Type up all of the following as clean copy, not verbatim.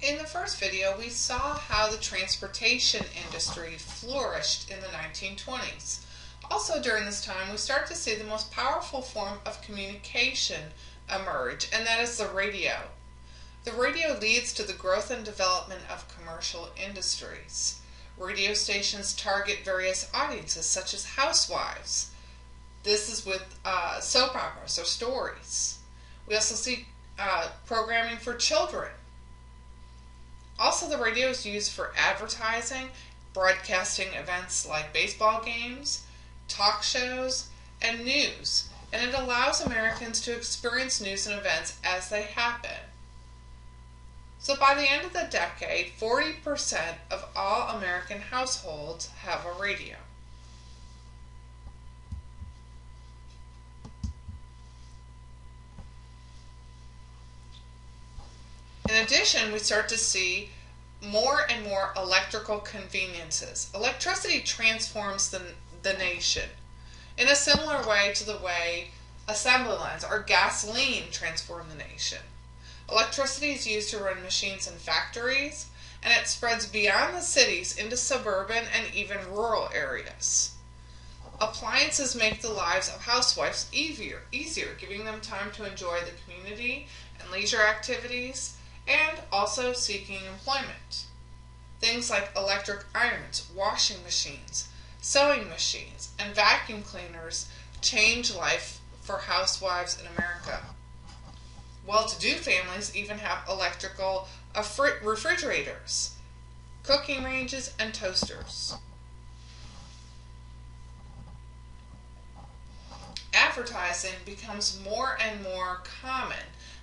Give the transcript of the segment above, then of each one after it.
In the first video, we saw how the transportation industry flourished in the 1920s. Also during this time, we start to see the most powerful form of communication emerge, and that is the radio. The radio leads to the growth and development of commercial industries. Radio stations target various audiences, such as housewives. This is with soap operas or stories. We also see programming for children. Also, the radio is used for advertising, broadcasting events like baseball games, talk shows, and news. And it allows Americans to experience news and events as they happen. So by the end of the decade, 40% of all American households have a radio. In addition, we start to see more and more electrical conveniences. Electricity transforms the nation in a similar way to the way assembly lines or gasoline transform the nation. Electricity is used to run machines in factories, and it spreads beyond the cities into suburban and even rural areas. Appliances make the lives of housewives easier, giving them time to enjoy the community and leisure activities, and also seeking employment. Things like electric irons, washing machines, sewing machines, and vacuum cleaners change life for housewives in America. Well-to-do families even have electrical refrigerators, cooking ranges, and toasters. Advertising becomes more and more common,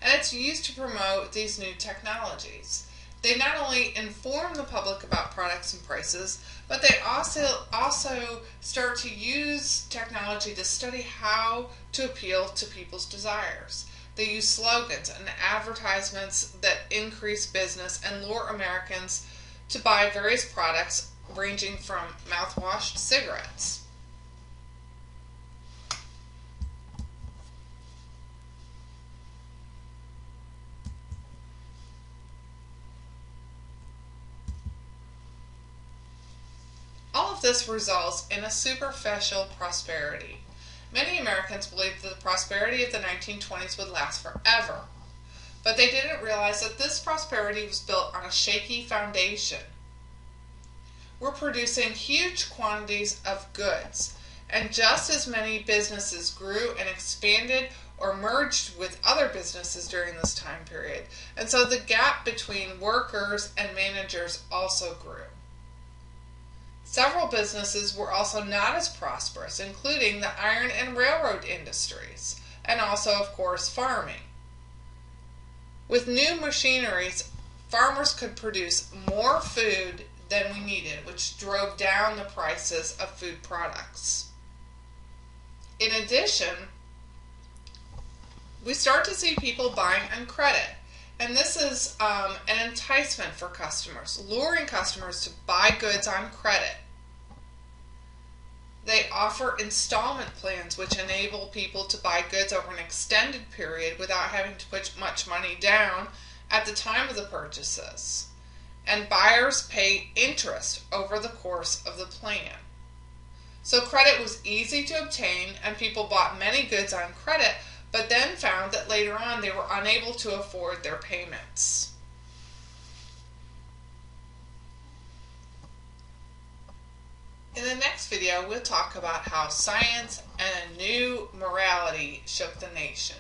and it's used to promote these new technologies. They not only inform the public about products and prices, but they also start to use technology to study how to appeal to people's desires. They use slogans and advertisements that increase business and lure Americans to buy various products ranging from mouthwash to cigarettes. All of this results in a superficial prosperity. Many Americans believed that the prosperity of the 1920s would last forever, but they didn't realize that this prosperity was built on a shaky foundation. We're producing huge quantities of goods, and just as many businesses grew and expanded or merged with other businesses during this time period, and so the gap between workers and managers also grew. Several businesses were also not as prosperous, including the iron and railroad industries, and also, of course, farming. With new machineries, farmers could produce more food than we needed, which drove down the prices of food products. In addition, we start to see people buying on credit. And this is an enticement for customers, luring customers to buy goods on credit. They offer installment plans which enable people to buy goods over an extended period without having to put much money down at the time of the purchases. And buyers pay interest over the course of the plan. So credit was easy to obtain, and people bought many goods on credit, but then found that later on they were unable to afford their payments. In the next video, we'll talk about how science and a new morality shook the nation.